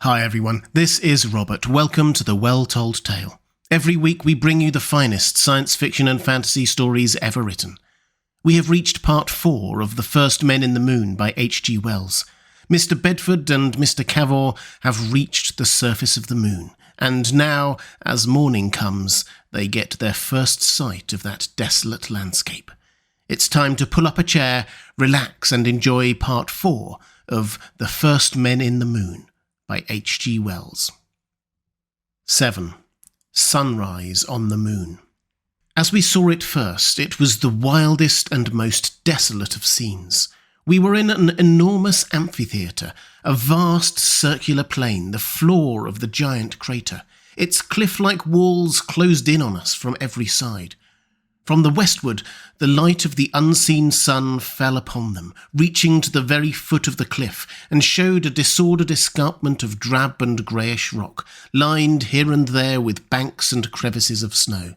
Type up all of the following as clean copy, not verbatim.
Hi everyone, this is Robert. Welcome to The Well-Told Tale. Every week we bring you the finest science fiction and fantasy stories ever written. We have reached part 4 of The First Men in the Moon by H.G. Wells. Mr. Bedford and Mr. Cavor have reached the surface of the moon, and now, as morning comes, they get their first sight of that desolate landscape. It's time to pull up a chair, relax and enjoy part 4 of The First Men in the Moon by H.G. Wells. 7. Sunrise on the Moon. As we saw it first, it was the wildest and most desolate of scenes. We were in an enormous amphitheatre, a vast circular plain, the floor of the giant crater. Its cliff-like walls closed in on us from every side. From the westward, the light of the unseen sun fell upon them, reaching to the very foot of the cliff, and showed a disordered escarpment of drab and greyish rock, lined here and there with banks and crevices of snow.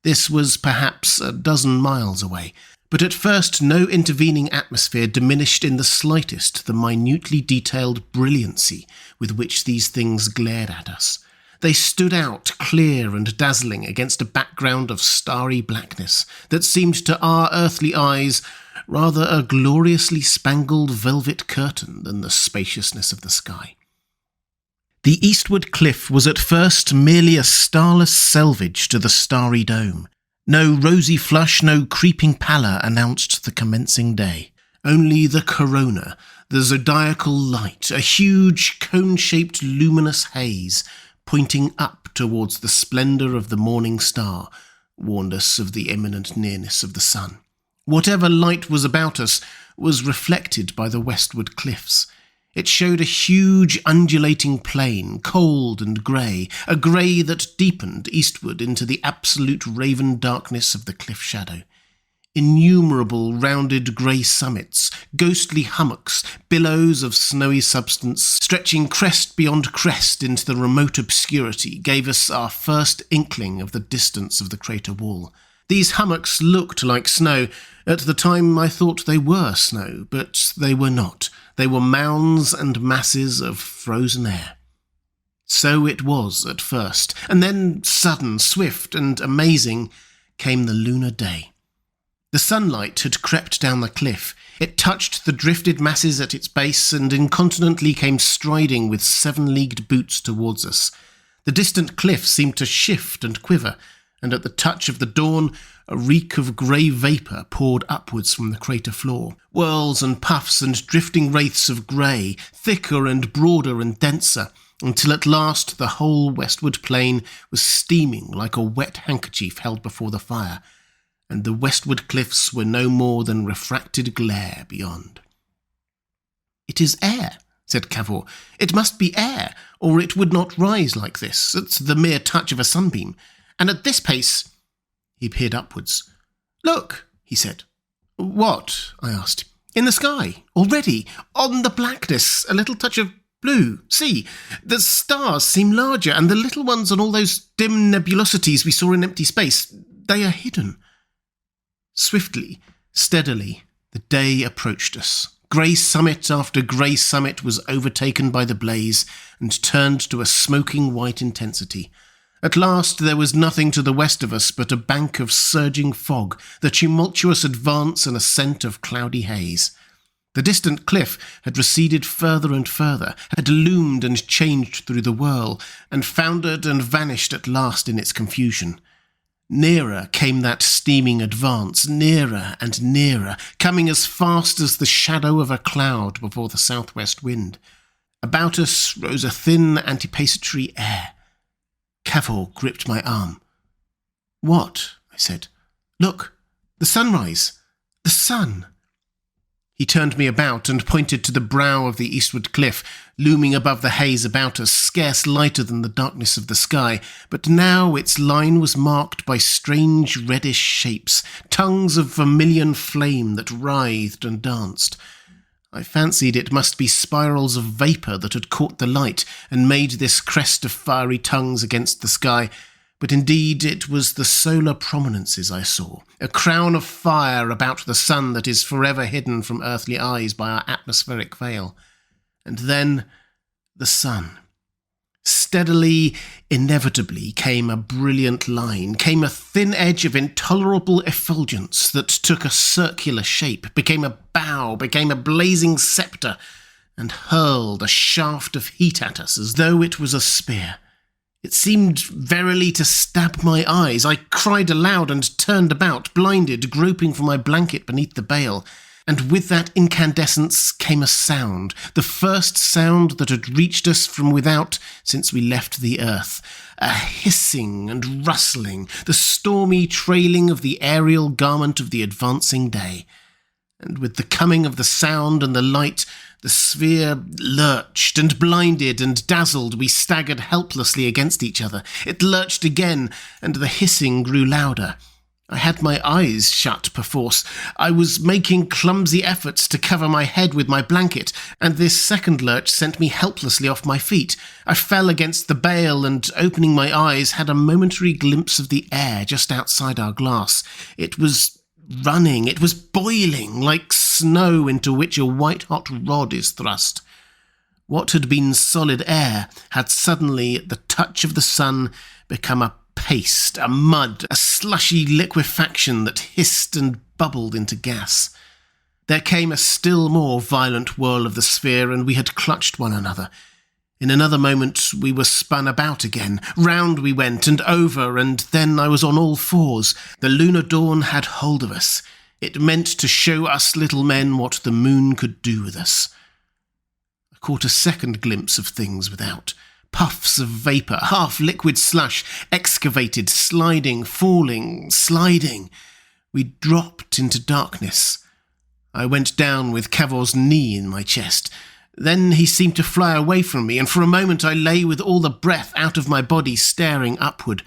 This was perhaps a dozen miles away, but at first no intervening atmosphere diminished in the slightest the minutely detailed brilliancy with which these things glared at us. They stood out clear and dazzling against a background of starry blackness that seemed to our earthly eyes rather a gloriously spangled velvet curtain than the spaciousness of the sky. The eastward cliff was at first merely a starless selvage to the starry dome. No rosy flush, no creeping pallor announced the commencing day. Only the corona, the zodiacal light, a huge cone-shaped luminous haze, pointing up towards the splendour of the morning star, warned us of the imminent nearness of the sun. Whatever light was about us was reflected by the westward cliffs. It showed a huge undulating plain, cold and grey, a grey that deepened eastward into the absolute raven darkness of the cliff shadow. Innumerable rounded grey summits, ghostly hummocks, billows of snowy substance, stretching crest beyond crest into the remote obscurity, gave us our first inkling of the distance of the crater wall. These hummocks looked like snow. At the time I thought they were snow, but they were not. They were mounds and masses of frozen air. So it was at first, and then sudden, swift and amazing came the lunar day. The sunlight had crept down the cliff. It touched the drifted masses at its base and incontinently came striding with 7-leagued boots towards us. The distant cliff seemed to shift and quiver, and at the touch of the dawn, a reek of grey vapour poured upwards from the crater floor. Whirls and puffs and drifting wraiths of grey, thicker and broader and denser, until at last the whole westward plain was steaming like a wet handkerchief held before the fire, and the westward cliffs were no more than refracted glare beyond. "It is air," said Cavor. "It must be air, or it would not rise like this, at the mere touch of a sunbeam. And at this pace—" He peered upwards. "Look," he said. "What?" I asked. "In the sky, already, on the blackness, a little touch of blue. See, the stars seem larger, and the little ones on all those dim nebulosities we saw in empty space, they are hidden." Swiftly, steadily, the day approached us. Grey summit after grey summit was overtaken by the blaze and turned to a smoking white intensity. At last there was nothing to the west of us but a bank of surging fog, the tumultuous advance and ascent of cloudy haze. The distant cliff had receded further and further, had loomed and changed through the whirl, and foundered and vanished at last in its confusion. Nearer came that steaming advance, nearer and nearer, coming as fast as the shadow of a cloud before the southwest wind. About us rose a thin anticipatory air. Cavor gripped my arm. "What?" I said. "Look, the sunrise, the sun." He turned me about and pointed to the brow of the eastward cliff, looming above the haze about us, scarce lighter than the darkness of the sky, but now its line was marked by strange reddish shapes, tongues of vermilion flame that writhed and danced. I fancied it must be spirals of vapour that had caught the light and made this crest of fiery tongues against the sky, but indeed it was the solar prominences I saw, a crown of fire about the sun that is forever hidden from earthly eyes by our atmospheric veil. And then the sun. Steadily, inevitably, came a brilliant line, came a thin edge of intolerable effulgence that took a circular shape, became a bow, became a blazing sceptre, and hurled a shaft of heat at us as though it was a spear. It seemed verily to stab my eyes. I cried aloud and turned about, blinded, groping for my blanket beneath the bale. And with that incandescence came a sound, the first sound that had reached us from without since we left the earth. A hissing and rustling, the stormy trailing of the aerial garment of the advancing day. And with the coming of the sound and the light, the sphere lurched, and blinded and dazzled, we staggered helplessly against each other. It lurched again, and the hissing grew louder. I had my eyes shut perforce. I was making clumsy efforts to cover my head with my blanket, and this second lurch sent me helplessly off my feet. I fell against the bale, and opening my eyes, had a momentary glimpse of the air just outside our glass. It was running, it was boiling, like snow into which a white-hot rod is thrust. What had been solid air had suddenly, at the touch of the sun, become a paste, a mud, a slushy liquefaction that hissed and bubbled into gas. There came a still more violent whirl of the sphere, and we had clutched one another. In another moment we were spun about again. Round we went, and over, and then I was on all fours. The lunar dawn had hold of us. It meant to show us little men what the moon could do with us. I caught a second glimpse of things without. Puffs of vapour, half-liquid slush, excavated, sliding, falling, sliding. We dropped into darkness. I went down with Cavor's knee in my chest. Then he seemed to fly away from me, and for a moment I lay with all the breath out of my body, staring upward.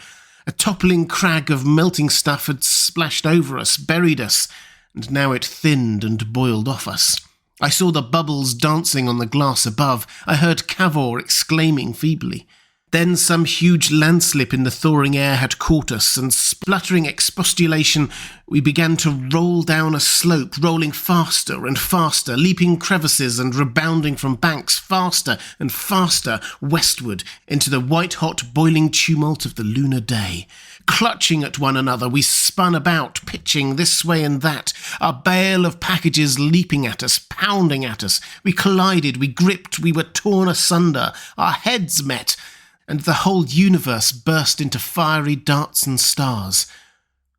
A toppling crag of melting stuff had splashed over us, buried us, and now it thinned and boiled off us. I saw the bubbles dancing on the glass above. I heard Cavor exclaiming feebly. Then some huge landslip in the thawing air had caught us, and spluttering expostulation, we began to roll down a slope, rolling faster and faster, leaping crevices and rebounding from banks, faster and faster, westward, into the white-hot boiling tumult of the lunar day. Clutching at one another, we spun about, pitching this way and that, our bale of packages leaping at us, pounding at us. We collided, we gripped, we were torn asunder, our heads met, and the whole universe burst into fiery darts and stars.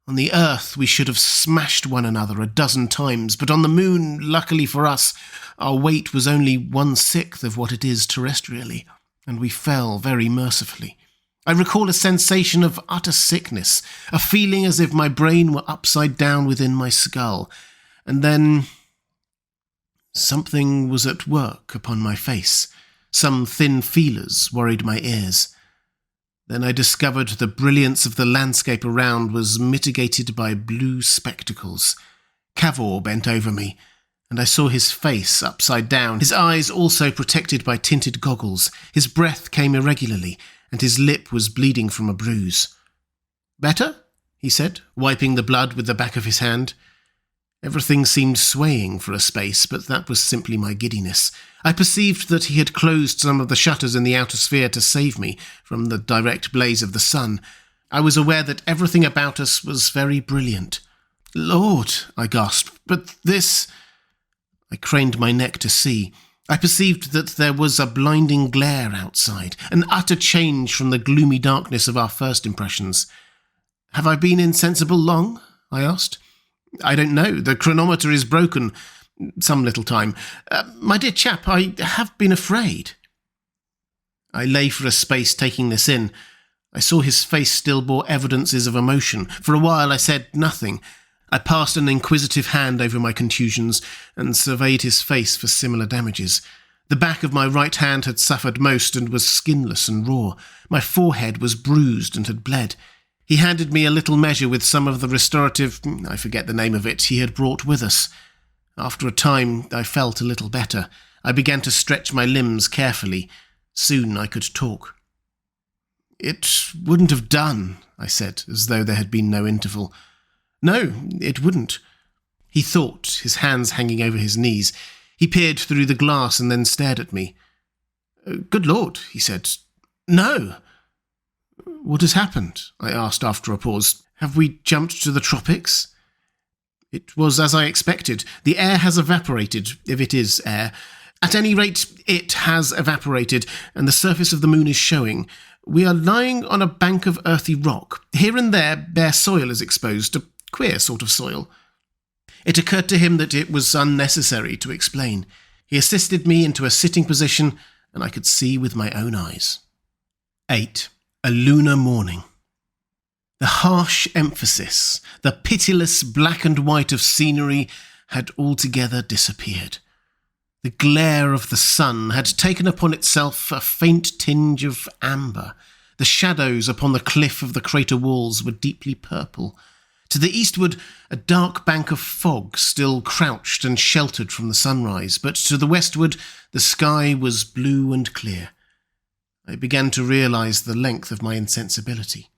On the earth we should have smashed one another a dozen times, but on the moon, luckily for us, our weight was only 1/6 of what it is terrestrially, and we fell very mercifully. I recall a sensation of utter sickness, a feeling as if my brain were upside down within my skull, and then something was at work upon my face. Some thin feelers worried my ears. Then I discovered the brilliance of the landscape around was mitigated by blue spectacles. Cavor bent over me, and I saw his face upside down, his eyes also protected by tinted goggles. His breath came irregularly, and his lip was bleeding from a bruise. "Better?" he said, wiping the blood with the back of his hand. Everything seemed swaying for a space, but that was simply my giddiness. I perceived that he had closed some of the shutters in the outer sphere to save me from the direct blaze of the sun. I was aware that everything about us was very brilliant. "Lord," I gasped, "but this—" I craned my neck to see. I perceived that there was a blinding glare outside, an utter change from the gloomy darkness of our first impressions. "Have I been insensible long?" I asked. "I don't know. The chronometer is broken. Some little time. My dear chap, I have been afraid." I lay for a space taking this in. I saw his face still bore evidences of emotion. For a while I said nothing. I passed an inquisitive hand over my contusions and surveyed his face for similar damages. The back of my right hand had suffered most and was skinless and raw. My forehead was bruised and had bled. He handed me a little measure with some of the restorative, I forget the name of it, he had brought with us. After a time, I felt a little better. I began to stretch my limbs carefully. Soon I could talk. "It wouldn't have done," I said, as though there had been no interval. "No, it wouldn't." He thought, his hands hanging over his knees. He peered through the glass and then stared at me. "Good Lord," he said. No. What has happened? I asked after a pause. Have we jumped to the tropics? It was as I expected. The air has evaporated, if it is air. At any rate, it has evaporated, and the surface of the moon is showing. We are lying on a bank of earthy rock. Here and there, bare soil is exposed, a queer sort of soil. It occurred to him that it was unnecessary to explain. He assisted me into a sitting position, and I could see with my own eyes. 8. A lunar morning. The harsh emphasis, the pitiless black and white of scenery had altogether disappeared. The glare of the sun had taken upon itself a faint tinge of amber. The shadows upon the cliff of the crater walls were deeply purple. To the eastward, a dark bank of fog still crouched and sheltered from the sunrise, but to the westward, the sky was blue and clear. I began to realise the length of my insensibility.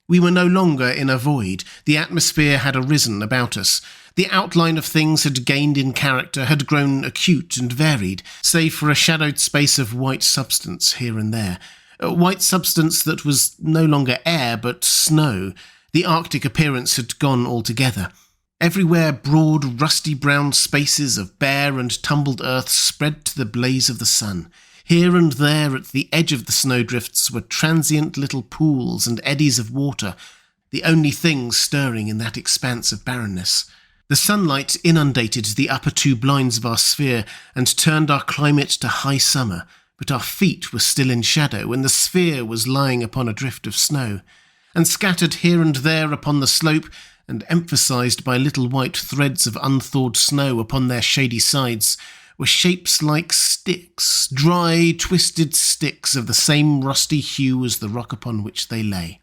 We were no longer in a void. The atmosphere had arisen about us. The outline of things had gained in character, had grown acute and varied, save for a shadowed space of white substance here and there. A white substance that was no longer air, but snow. The Arctic appearance had gone altogether. Everywhere broad, rusty brown spaces of bare and tumbled earth spread to the blaze of the sun. Here and there at the edge of the snowdrifts were transient little pools and eddies of water, the only things stirring in that expanse of barrenness. The sunlight inundated the upper 2 blinds of our sphere and turned our climate to high summer, but our feet were still in shadow, and the sphere was lying upon a drift of snow. And scattered here and there upon the slope, and emphasised by little white threads of unthawed snow upon their shady sides, were shapes like sticks, dry, twisted sticks of the same rusty hue as the rock upon which they lay.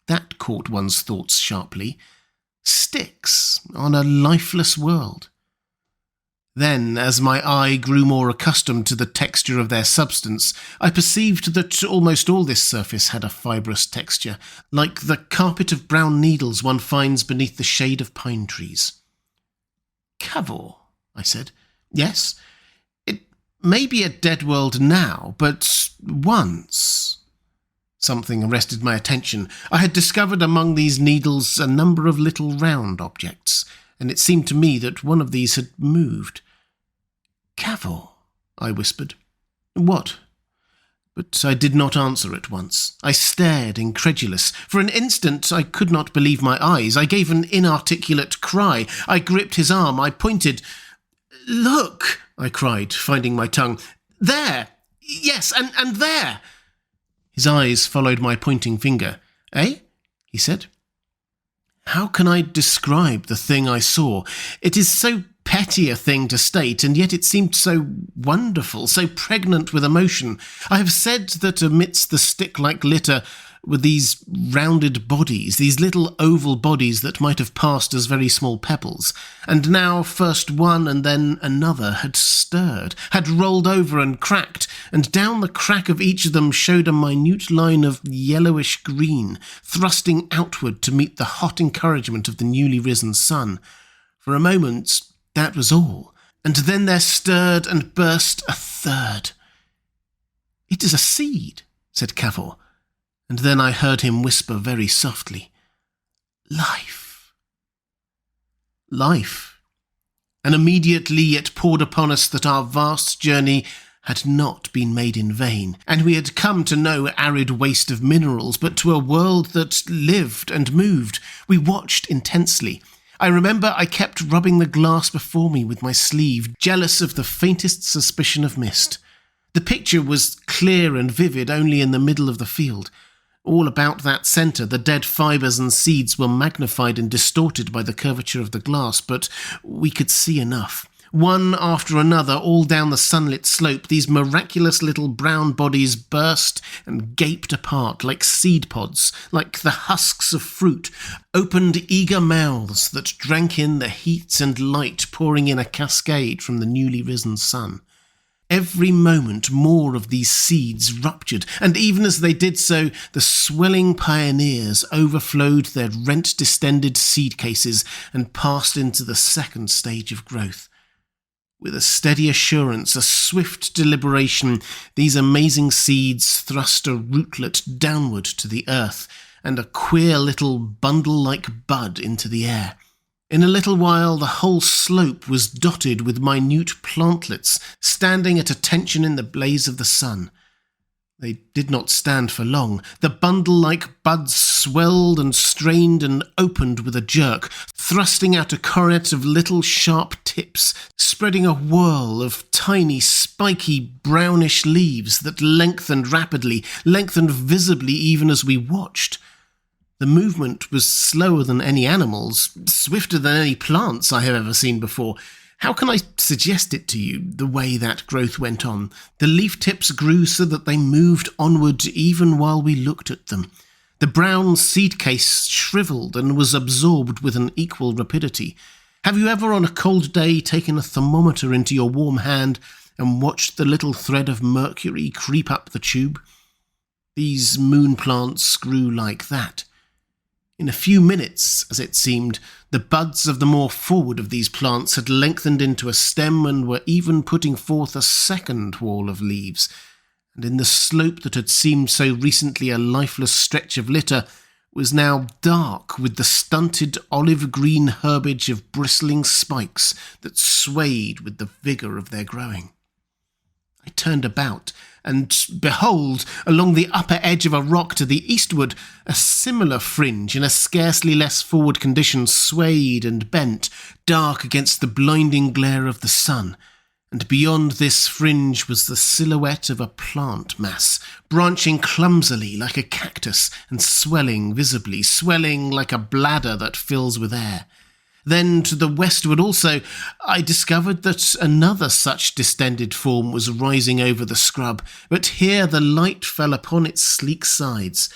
That caught one's thoughts sharply. Sticks on a lifeless world. Then, as my eye grew more accustomed to the texture of their substance, I perceived that almost all this surface had a fibrous texture, like the carpet of brown needles one finds beneath the shade of pine trees. "Cavor," I said. "Yes, it may be a dead world now, but once..." Something arrested my attention. I had discovered among these needles a number of little round objects, and it seemed to me that one of these had moved. "Cavor," I whispered. "What?" But I did not answer at once. I stared, incredulous. For an instant I could not believe my eyes. I gave an inarticulate cry. I gripped his arm. I pointed. "Look!" I cried, finding my tongue. "There! Yes, and there!" His eyes followed my pointing finger. "Eh?" he said. How can I describe the thing I saw? It is so petty a thing to state, and yet it seemed so wonderful, so pregnant with emotion. I have said that amidst the stick-like litter were these rounded bodies, these little oval bodies that might have passed as very small pebbles, and now first one and then another had stirred, had rolled over and cracked, and down the crack of each of them showed a minute line of yellowish green, thrusting outward to meet the hot encouragement of the newly risen sun. For a moment, that was all, and then there stirred and burst a third. "It is a seed," said Cavor. And then I heard him whisper very softly, "Life." Life. And immediately it poured upon us that our vast journey had not been made in vain, and we had come to no arid waste of minerals, but to a world that lived and moved. We watched intensely. I remember I kept rubbing the glass before me with my sleeve, jealous of the faintest suspicion of mist. The picture was clear and vivid only in the middle of the field. All about that centre, the dead fibres and seeds were magnified and distorted by the curvature of the glass, but we could see enough. One after another, all down the sunlit slope, these miraculous little brown bodies burst and gaped apart like seed pods, like the husks of fruit, opened eager mouths that drank in the heat and light pouring in a cascade from the newly risen sun. Every moment more of these seeds ruptured, and even as they did so, the swelling pioneers overflowed their rent-distended seed cases and passed into the second stage of growth. With a steady assurance, a swift deliberation, these amazing seeds thrust a rootlet downward to the earth, and a queer little bundle-like bud into the air. In a little while the whole slope was dotted with minute plantlets, standing at attention in the blaze of the sun. They did not stand for long. The bundle-like buds swelled and strained and opened with a jerk, thrusting out a coronet of little sharp tips, spreading a whirl of tiny, spiky, brownish leaves that lengthened rapidly, lengthened visibly even as we watched. The movement was slower than any animal's, swifter than any plant's I have ever seen before. How can I suggest it to you, the way that growth went on? The leaf tips grew so that they moved onward even while we looked at them. The brown seed case shriveled and was absorbed with an equal rapidity. Have you ever on a cold day taken a thermometer into your warm hand and watched the little thread of mercury creep up the tube? These moon plants grew like that. In a few minutes, as it seemed, the buds of the more forward of these plants had lengthened into a stem and were even putting forth a second wall of leaves, and in the slope that had seemed so recently a lifeless stretch of litter was now dark with the stunted olive-green herbage of bristling spikes that swayed with the vigour of their growing. I turned about, and behold, along the upper edge of a rock to the eastward, a similar fringe in a scarcely less forward condition swayed and bent, dark against the blinding glare of the sun, and beyond this fringe was the silhouette of a plant mass, branching clumsily like a cactus and swelling visibly, swelling like a bladder that fills with air. Then, to the westward also, I discovered that another such distended form was rising over the scrub, but here the light fell upon its sleek sides,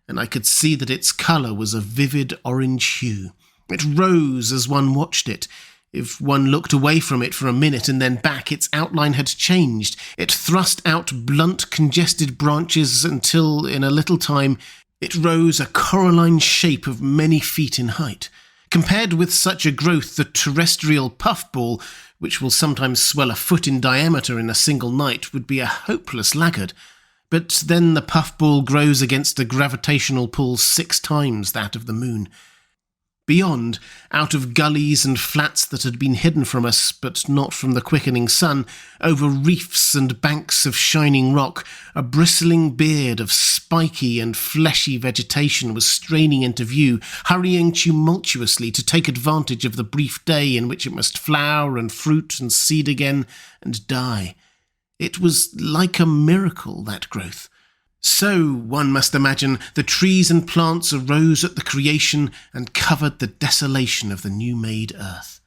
and I could see that its colour was a vivid orange hue. It rose as one watched it. If one looked away from it for a minute and then back, its outline had changed. It thrust out blunt, congested branches until, in a little time, it rose a coralline shape of many feet in height. Compared with such a growth, the terrestrial puffball, which will sometimes swell a foot in diameter in a single night, would be a hopeless laggard. But then the puffball grows against a gravitational pull 6 times that of the moon. Beyond, out of gullies and flats that had been hidden from us, but not from the quickening sun, over reefs and banks of shining rock, a bristling beard of spiky and fleshy vegetation was straining into view, hurrying tumultuously to take advantage of the brief day in which it must flower and fruit and seed again and die. It was like a miracle, that growth. So, one must imagine, the trees and plants arose at the creation and covered the desolation of the new-made earth.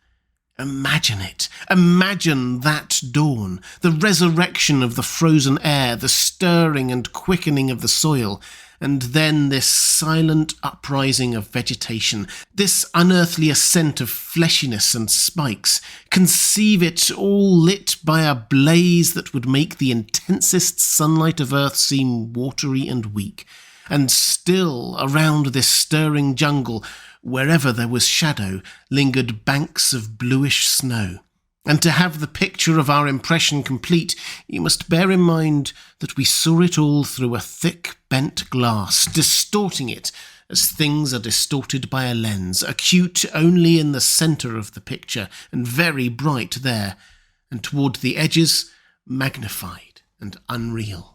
Imagine it. Imagine that dawn, the resurrection of the frozen air, the stirring and quickening of the soil, and then this silent uprising of vegetation, this unearthly ascent of fleshiness and spikes. Conceive it all lit by a blaze that would make the intensest sunlight of earth seem watery and weak. And still, around this stirring jungle, wherever there was shadow, lingered banks of bluish snow. And to have the picture of our impression complete, you must bear in mind that we saw it all through a thick, bent glass, distorting it as things are distorted by a lens, acute only in the centre of the picture, and very bright there, and toward the edges, magnified and unreal.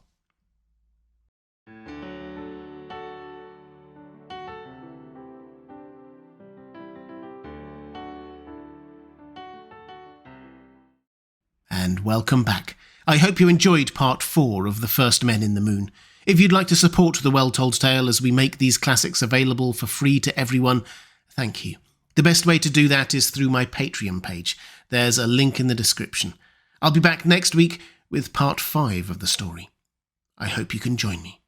And welcome back. I hope you enjoyed part 4 of The First Men in the Moon. If you'd like to support The Well Told Tale as we make these classics available for free to everyone, thank you. The best way to do that is through my Patreon page. There's a link in the description. I'll be back next week with part 5 of the story. I hope you can join me.